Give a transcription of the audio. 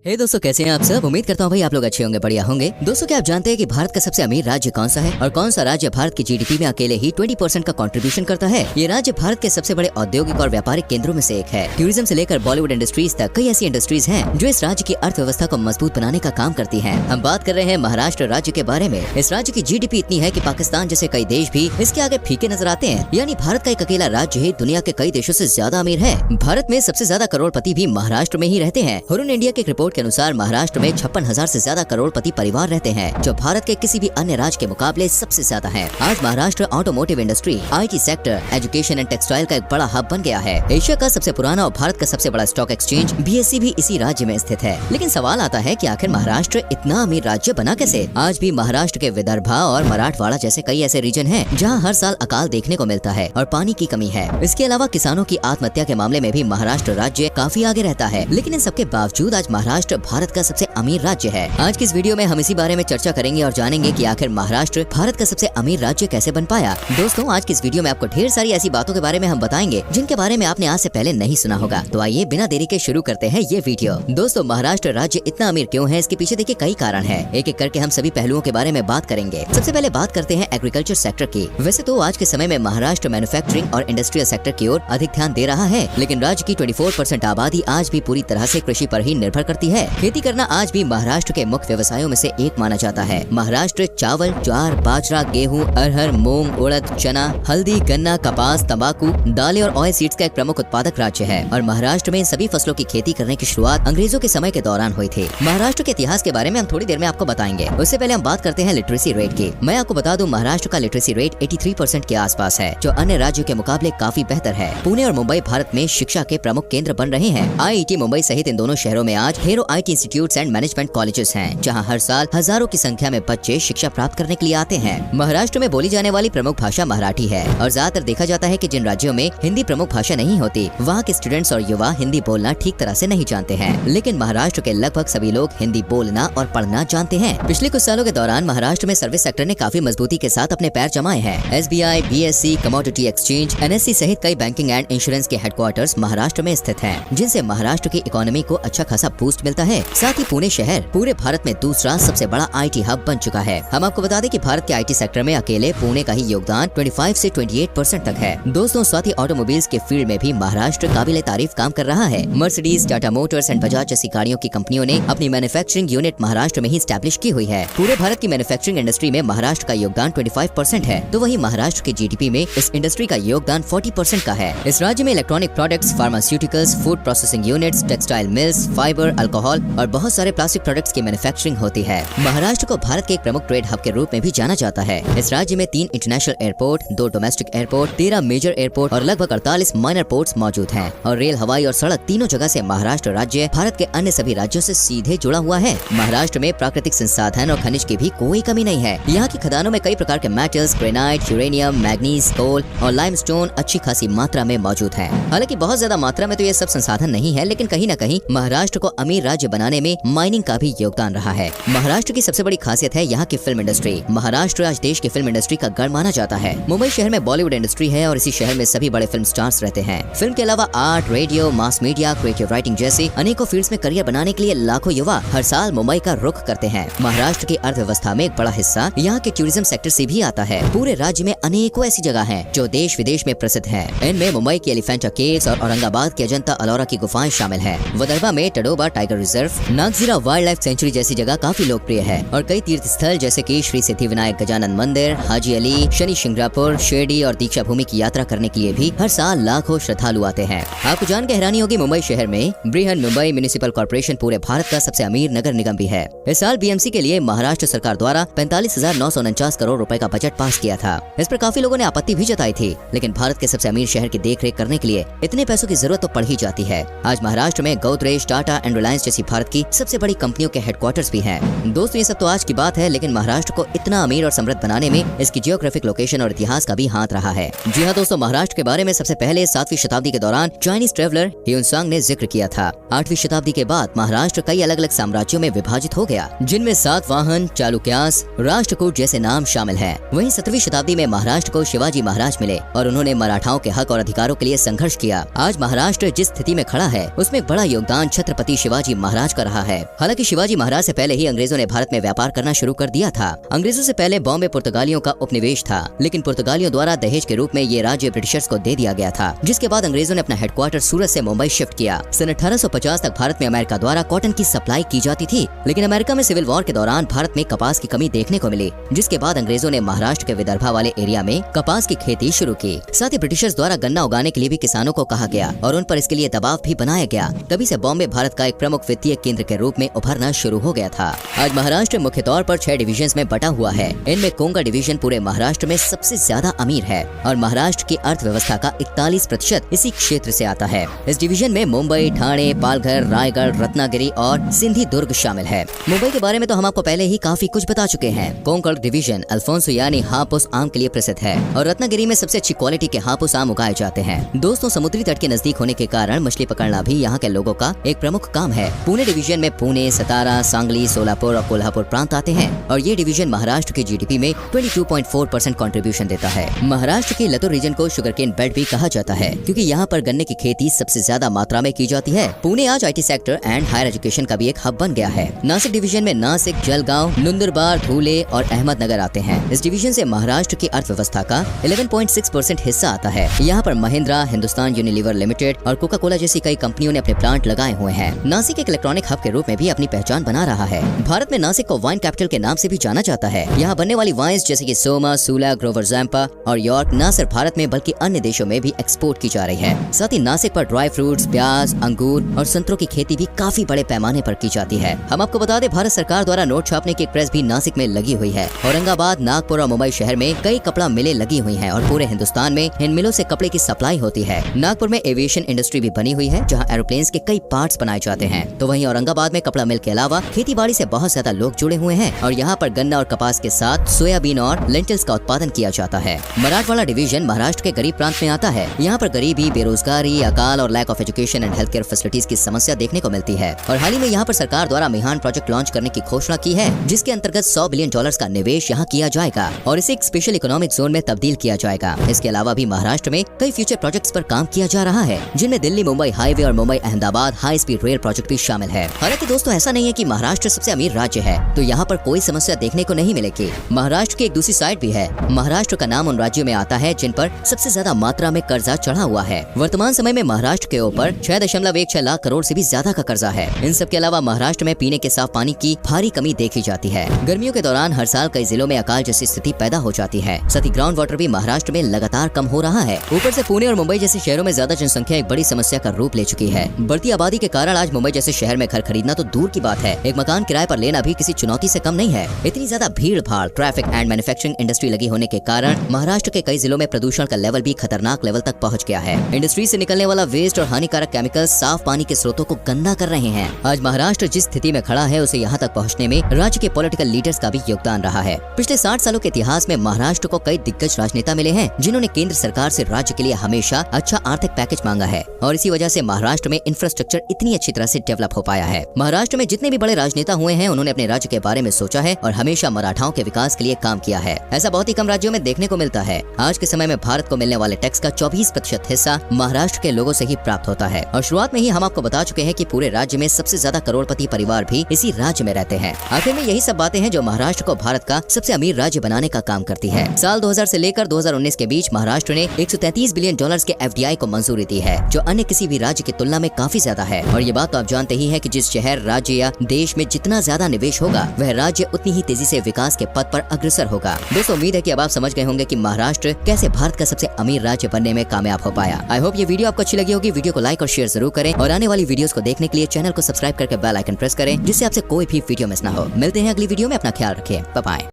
हे दोस्तों, कैसे हैं आप सब। उम्मीद करता हूँ भाई आप लोग अच्छे होंगे, बढ़िया होंगे। दोस्तों, क्या आप जानते हैं कि भारत का सबसे अमीर राज्य कौन सा है और कौन सा राज्य भारत की जीडीपी में अकेले ही 20% का कंट्रीब्यूशन करता है। ये राज्य भारत के सबसे बड़े औद्योगिक और व्यापारिक केंद्रों में से एक है। टूरिज्म से लेकर बॉलीवुड इंडस्ट्रीज तक कई ऐसी इंडस्ट्रीज हैं जो इस राज्य की अर्थव्यवस्था को मजबूत बनाने का काम करती है। हम बात कर रहे हैं महाराष्ट्र राज्य के बारे में। इस राज्य की जीडीपी इतनी है कि पाकिस्तान जैसे कई देश भी इसके आगे फीके नजर आते हैं। यानी भारत का एक अकेला राज्य ही दुनिया के कई देशों से ज्यादा अमीर है। भारत में सबसे ज्यादा करोड़पति भी महाराष्ट्र में ही रहते हैं। हुरून इंडिया की रिपोर्ट के अनुसार महाराष्ट्र में 56,000 से ज्यादा करोड़पति परिवार रहते हैं, जो भारत के किसी भी अन्य राज्य के मुकाबले सबसे ज्यादा है। आज Maharashtra automotive industry, IT sector, education and textile का एक बड़ा हब बन गया है। एशिया का सबसे पुराना और भारत का सबसे बड़ा स्टॉक एक्सचेंज BSE भी इसी राज्य में स्थित है। लेकिन सवाल आता है कि आखिर महाराष्ट्र इतना अमीर राज्य बना कैसे। आज भी महाराष्ट्र के विदर्भा और मराठवाड़ा जैसे कई ऐसे रीजन हैं जहां हर साल अकाल देखने को मिलता है और पानी की कमी है। इसके अलावा किसानों की आत्महत्या के मामले में भी महाराष्ट्र राज्य काफी आगे रहता है। लेकिन इन सबके बावजूद आज महाराष्ट्र भारत का सबसे अमीर राज्य है। आज की इस वीडियो में हम इसी बारे में चर्चा करेंगे और जानेंगे कि आखिर महाराष्ट्र भारत का सबसे अमीर राज्य कैसे बन पाया। दोस्तों, आज की इस वीडियो में आपको ढेर सारी ऐसी बातों के बारे में हम बताएंगे जिनके बारे में आपने आज से पहले नहीं सुना होगा। तो आइए बिना देरी के शुरू करते हैं ये वीडियो। दोस्तों, महाराष्ट्र राज्य इतना अमीर क्यों है, इसके पीछे देखिए कई कारण है। एक एक करके हम सभी पहलुओं के बारे में बात करेंगे। सबसे पहले बात करते हैं एग्रीकल्चर सेक्टर की। वैसे तो आज के समय में महाराष्ट्र मैन्युफैक्चरिंग और इंडस्ट्रियल सेक्टर की ओर अधिक ध्यान दे रहा है, लेकिन राज्य की 24% आबादी आज भी पूरी तरह से कृषि पर ही निर्भर करती है। खेती करना आज भी महाराष्ट्र के मुख्य व्यवसायों में से एक माना जाता है। महाराष्ट्र चावल, ज्वार, बाजरा, गेहूं, अरहर, मूंग, उड़द, चना, हल्दी, गन्ना, कपास, तंबाकू, दालें और ऑयल सीड्स का एक प्रमुख उत्पादक राज्य है और महाराष्ट्र में इन सभी फसलों की खेती करने की शुरुआत अंग्रेजों के समय के दौरान हुई थी। महाराष्ट्र के इतिहास के बारे में हम थोड़ी देर में आपको बताएंगे। उससे पहले हम बात करते हैं लिटरेसी रेट की। मैं आपको बता दूं, महाराष्ट्र का लिटरेसी रेट 83% के आसपास है, जो अन्य राज्यों के मुकाबले काफी बेहतर है। पुणे और मुंबई भारत में शिक्षा के प्रमुख केंद्र बन रहे हैं। IIT मुंबई सहित इन दोनों शहरों में आज ढेरों IT institutes and management colleges हैं, जहां हर साल हजारों की संख्या में बच्चे शिक्षा प्राप्त करने के लिए आते हैं। महाराष्ट्र में बोली जाने वाली प्रमुख भाषा मराठी है और ज्यादातर देखा जाता है कि जिन राज्यों में हिंदी प्रमुख भाषा नहीं होती, वहाँ के स्टूडेंट्स और युवा हिंदी बोलना ठीक तरह से नहीं जानते हैं। लेकिन महाराष्ट्र के लगभग सभी लोग हिंदी बोलना और पढ़ना जानते हैं। पिछले कुछ सालों के दौरान महाराष्ट्र में सर्विस सेक्टर ने काफी मजबूती के साथ अपने पैर जमाए हैं। SBI, BSE, commodity exchange, NSE सहित कई बैंकिंग एंड इंश्योरेंस के हेडक्वार्टर्स महाराष्ट्र में स्थित हैं, जिनसे महाराष्ट्र की इकोनॉमी को अच्छा खासा बूस्ट मिलता है। साथ ही पुणे शहर पूरे भारत में दूसरा सबसे बड़ा IT हब बन चुका है। हम आपको बता दें कि भारत के IT सेक्टर में अकेले पुणे का ही योगदान 25 से 28% तक है। दोस्तों, साथ ही ऑटोमोबाइल्स के फील्ड में भी महाराष्ट्र काबिले तारीफ काम कर रहा है। Mercedes, Tata Motors and Bajaj जैसी गाड़ियों की कंपनियों ने अपनी मैन्युफैक्चरिंग यूनिट महाराष्ट्र में ही स्टैब्लिश की हुई है। पूरे भारत की मैन्युफैक्चरिंग इंडस्ट्री में महाराष्ट्र का योगदान 25% है, तो वही महाराष्ट्र की जीडीपी में इस इंडस्ट्री का योगदान 40% का है। इस राज्य में electronic products, pharmaceuticals, food processing units, textile mills, fibre, alcohol और बहुत सारे प्लास्टिक प्रोडक्ट्स की मैन्युफैक्चरिंग होती है। महाराष्ट्र को भारत के एक प्रमुख ट्रेड हब के रूप में भी जाना जाता है। इस राज्य में 3 international airport, 2 domestic airport, 13 major airport और लगभग 48 माइनर पोर्ट्स मौजूद हैं। और रेल, हवाई और सड़क तीनों जगह से महाराष्ट्र राज्य भारत के अन्य सभी राज्यों से सीधे जुड़ा हुआ है। महाराष्ट्र में प्राकृतिक संसाधन और खनिज की भी कोई कमी नहीं है। यहाँ की खदानों में कई प्रकार के मेटल्स, ग्रेनाइट, यूरेनियम, मैग्नीज, कोल और लाइमस्टोन अच्छी खासी मात्रा में मौजूद है। हालांकि बहुत ज्यादा मात्रा में तो ये सब संसाधन नहीं है, लेकिन कहीं न कहीं महाराष्ट्र को अमीर राज्य बनाने में माइनिंग का भी योगदान रहा है। महाराष्ट्र की सबसे बड़ी खासियत है यहाँ की फिल्म इंडस्ट्री। महाराष्ट्र आज देश की फिल्म इंडस्ट्री का गढ़ माना जाता है। मुंबई शहर में बॉलीवुड इंडस्ट्री है और इसी शहर में सभी बड़े फिल्म स्टार्स रहते हैं। फिल्म के अलावा art, radio, mass media, creative writing जैसी अनेकों फील्ड्स में करियर बनाने के लिए लाखों युवा हर साल मुंबई का रुख करते हैं। महाराष्ट्र की अर्थव्यवस्था में एक बड़ा हिस्सा यहाँ के टूरिज्म सेक्टर से भी आता है। पूरे राज्य में अनेकों ऐसी जगह हैं जो देश विदेश में प्रसिद्ध हैं। इनमें मुंबई की एलिफेंटा केव्स और औरंगाबाद की अजंता अलोरा की गुफाएं शामिल है। विदर्भा में Tadoba tiger reserve, Nagzira wild life sanctuary जैसी जगह काफी लोकप्रिय है और कई तीर्थ स्थल जैसे कि श्री सिद्धिविनायक गजानन मंदिर, हाजी अली, शनि शिंगरापुर, शिरडी और दीक्षा भूमि की यात्रा करने के लिए भी हर साल लाखों श्रद्धालु आते हैं। आपको जान के हैरानी होगी, मुंबई शहर में बृहन मुंबई म्युनिसिपल कॉर्पोरेशन पूरे भारत का सबसे अमीर नगर निगम भी है। इस साल BMC के लिए महाराष्ट्र सरकार द्वारा 45,949 करोड़ रुपए का बजट पास किया था। इस पर काफी लोगों ने आपत्ति भी जताई थी, लेकिन भारत के सबसे अमीर शहर की देखरेख करने के लिए इतने पैसों की जरूरत तो पड़ ही जाती है। आज महाराष्ट्र में गोदरेज, टाटा एंड रिलायंस जैसी भारत की सबसे बड़ी कंपनियों के हेडक्वार्टर्स भी हैं। दोस्तों, ये सब तो आज की बात है, लेकिन महाराष्ट्र को इतना अमीर और समृद्ध बनाने में इसकी जियोग्राफिक लोकेशन और इतिहास का भी हाथ रहा है। जी हाँ दोस्तों, महाराष्ट्र के बारे में सबसे पहले 7वीं शताब्दी के दौरान चाइनीज ट्रेवलर ह्यूनसांग ने जिक्र किया था। 8वीं शताब्दी के बाद महाराष्ट्र कई अलग अलग साम्राज्यों में विभाजित हो गया, जिनमें सातवाहन, चालुक्यास, राष्ट्रकूट जैसे नाम शामिल हैं। वहीं 17वीं शताब्दी में महाराष्ट्र को शिवाजी महाराज मिले और उन्होंने मराठाओं के हक और अधिकारों के लिए संघर्ष किया। आज महाराष्ट्र जिस स्थिति में खड़ा है, उसमें बड़ा योगदान छत्रपति शिवाजी शिवाजी महाराज का रहा है। हालांकि शिवाजी महाराज से पहले ही अंग्रेजों ने भारत में व्यापार करना शुरू कर दिया था। अंग्रेजों से पहले बॉम्बे पुर्तगालियों का उपनिवेश था, लेकिन पुर्तगालियों द्वारा दहेज के रूप में ये राज्य ब्रिटिशर्स को दे दिया गया था, जिसके बाद अंग्रेजों ने अपना हेडक्वार्टर सूरत से मुंबई शिफ्ट किया। सन 1850 तक भारत में अमेरिका द्वारा कॉटन की सप्लाई की जाती थी, लेकिन अमेरिका में सिविल वॉर के दौरान भारत में कपास की कमी देखने को मिली, जिसके बाद अंग्रेजों ने महाराष्ट्र के विदर्भा वाले एरिया में कपास की खेती शुरू की। साथ ही ब्रिटिशर्स द्वारा गन्ना उगाने के लिए भी किसानों को कहा गया और उन पर इसके लिए दबाव भी बनाया गया। तभी से बॉम्बे भारत का एक प्रमुख वित्तीय केंद्र के रूप में उभरना शुरू हो गया था। आज महाराष्ट्र मुख्य तौर पर 6 डिविजन्स में बटा हुआ है। इनमें कोंगा डिवीजन पूरे महाराष्ट्र में सबसे ज्यादा अमीर है और महाराष्ट्र की अर्थव्यवस्था का 41% इसी क्षेत्र से आता है। इस डिवीजन में मुंबई, ठाणे, पालघर, रायगढ़, रत्नागिरी और सिंधी दुर्ग शामिल है। मुंबई के बारे में तो हम आपको पहले ही काफी कुछ बता चुके हैं। कोंकण डिवीजन अल्फोंसो यानी हापुस आम के लिए प्रसिद्ध है और रत्नागिरी में सबसे अच्छी क्वालिटी के हापुस आम उगाए जाते हैं। दोस्तों, समुद्री तट के नजदीक होने के कारण मछली पकड़ना भी यहाँ के लोगों का एक प्रमुख काम है। पुणे डिवीजन में पुणे, सतारा, सांगली, सोलापुर और कोल्हापुर प्रांत आते हैं और ये डिवीजन महाराष्ट्र की जीडीपी में 22.4% कंट्रीब्यूशन देता है। महाराष्ट्र के लतुर रीजन को शुगरकेन बेल्ट भी कहा जाता है, क्योंकि यहाँ पर गन्ने की खेती सबसे ज्यादा मात्रा में की जाती है। पुणे आज IT sector and higher education का भी एक हब बन गया है। नासिक डिवीजन में नासिक, जलगांव, नंदुरबार, धुले और अहमदनगर आते हैं। इस डिवीजन से महाराष्ट्र की अर्थव्यवस्था का 11.6% हिस्सा आता है। यहाँ पर महिंद्रा, हिंदुस्तान यूनिलीवर लिमिटेड और कोका कोला जैसी कई कंपनियों ने अपने प्लांट लगाए हुए हैं। नासिक एक इलेक्ट्रॉनिक हब के रूप में भी अपनी पहचान बना रहा है। भारत में नासिक को वाइन कैपिटल के नाम से भी जाना जाता है। यहाँ बनने वाली वाइन्स जैसे कि सोमा, सूला, ग्रोवर जैम्पा और यॉर्क न सिर्फ भारत में बल्कि अन्य देशों में भी एक्सपोर्ट की जा रही है। साथ ही नासिक पर ड्राई फ्रूट्स, प्याज, अंगूर और संतरों की खेती भी काफी बड़े पैमाने पर की जाती है। हम आपको बता दें, भारत सरकार द्वारा नोट छापने की एक प्रेस भी नासिक में लगी हुई है। औरंगाबाद, नागपुर और मुंबई शहर में कई कपड़ा मिलें लगी हुई हैं और पूरे हिंदुस्तान में इन मिलों से कपड़े की सप्लाई होती है। नागपुर में एविएशन इंडस्ट्री भी बनी हुई है, जहां एरोप्लेन्स के कई पार्ट्स बनाए जाते हैं। तो वहीं औरंगाबाद में कपड़ा मिल के अलावा खेती बाड़ी से बहुत ज्यादा लोग जुड़े हुए हैं और यहाँ पर गन्ना और कपास के साथ सोयाबीन और लेंटिल्स का उत्पादन किया जाता है। मराठवाड़ा डिवीजन महाराष्ट्र के गरीब प्रांत में आता है। यहाँ पर गरीबी, बेरोजगारी, अकाल और lack of education and health care facilities की समस्या देखने को मिलती है। और हाल ही में यहाँ पर सरकार द्वारा मिहान प्रोजेक्ट लॉन्च करने की घोषणा की है, जिसके अंतर्गत $100 बिलियन का निवेश यहाँ किया जाएगा और इसे एक स्पेशल इकोनॉमिक जोन में तब्दील किया जाएगा। इसके अलावा भी महाराष्ट्र में कई फ्यूचर प्रोजेक्ट्स पर काम किया जा रहा है, जिनमें दिल्ली मुंबई हाईवे और Mumbai Ahmedabad high speed rail project भी शामिल है। हालांकि दोस्तों, ऐसा नहीं है कि महाराष्ट्र सबसे अमीर राज्य है तो यहाँ पर कोई समस्या देखने को नहीं मिलेगी। महाराष्ट्र की एक दूसरी साइड भी है। महाराष्ट्र का नाम उन राज्यों में आता है जिन पर सबसे ज्यादा मात्रा में कर्जा चढ़ा हुआ है। वर्तमान समय में महाराष्ट्र के ऊपर 6.16 लाख करोड़ से भी ज्यादा का कर्जा है। इन सब के अलावा महाराष्ट्र में पीने के साफ पानी की भारी कमी देखी जाती है। गर्मियों के दौरान हर साल कई जिलों में अकाल जैसी स्थिति पैदा हो जाती है। साथ ही ग्राउंड वाटर भी महाराष्ट्र में लगातार कम हो रहा है। ऊपर से पुणे और मुंबई जैसे शहरों में ज्यादा जनसंख्या एक बड़ी समस्या का रूप ले चुकी है। बढ़ती आबादी के कारण आज मुंबई जैसे शहर में घर खरीदना तो दूर की बात है, एक मकान किराए पर लेना भी किसी चुनौती से कम नहीं है। इतनी ज्यादा भीड़ भाड़, ट्रैफिक एंड मैन्युफैक्चरिंग इंडस्ट्री लगी होने के कारण महाराष्ट्र के कई जिलों में प्रदूषण का लेवल भी खतरनाक लेवल तक पहुंच गया है। इंडस्ट्री से निकलने वाला वेस्ट और हानिकारक केमिकल साफ पानी के स्रोतों को गंदा कर रहे हैं। आज महाराष्ट्र जिस स्थिति में खड़ा है, उसे यहाँ तक पहुँचने में राज्य के पॉलिटिकल लीडर्स का भी योगदान रहा है। पिछले 60 सालों के इतिहास में महाराष्ट्र को कई दिग्गज राजनेता मिले हैं, जिन्होंने केंद्र सरकार से राज्य के लिए हमेशा अच्छा आर्थिक पैकेज मांगा है और इसी वजह से महाराष्ट्र में इंफ्रास्ट्रक्चर इतनी अच्छी तरह से डेवलप हो पाया है। महाराष्ट्र में जितने भी बड़े राजनेता हुए हैं, उन्होंने अपने राज्य के बारे में सोचा है और हमेशा मराठाओं के विकास के लिए काम किया है। ऐसा बहुत ही कम राज्यों में देखने को मिलता है। आज के समय में भारत को मिलने वाले टैक्स का 24% हिस्सा महाराष्ट्र के लोगों से ही प्राप्त होता है और शुरुआत में ही हम आपको बता चुके हैं कि पूरे राज्य में सबसे ज्यादा करोड़पति परिवार भी इसी राज्य में रहते हैं। आखिर में यही सब बातें हैं जो महाराष्ट्र को भारत का सबसे अमीर राज्य बनाने का काम करती है। साल 2000 से लेकर 2019 के बीच महाराष्ट्र ने $133 बिलियन के FDI को मंजूरी दी है, जो अन्य किसी भी राज्य की तुलना में काफी ज्यादा है। और ये बात तो आप जानते ही हैं कि जिस शहर, राज्य या देश में जितना ज्यादा निवेश होगा, वह राज्य उतनी ही तेजी से विकास के पथ पर अग्रसर होगा। दोस्तों, उम्मीद है कि अब आप समझ गए होंगे कि महाराष्ट्र कैसे भारत का सबसे अमीर राज्य बनने में कामयाब हो पाया। आई होप ये वीडियो आपको अच्छी लगी होगी। वीडियो को लाइक और शेयर जरूर करें और आने वाली वीडियोस को देखने के लिए चैनल को सब्सक्राइब करके बेल आइकन प्रेस करें, जिससे आपसे कोई भी वीडियो मिस ना हो। मिलते हैं अगली वीडियो में। अपना ख्याल रखिए। Bye bye.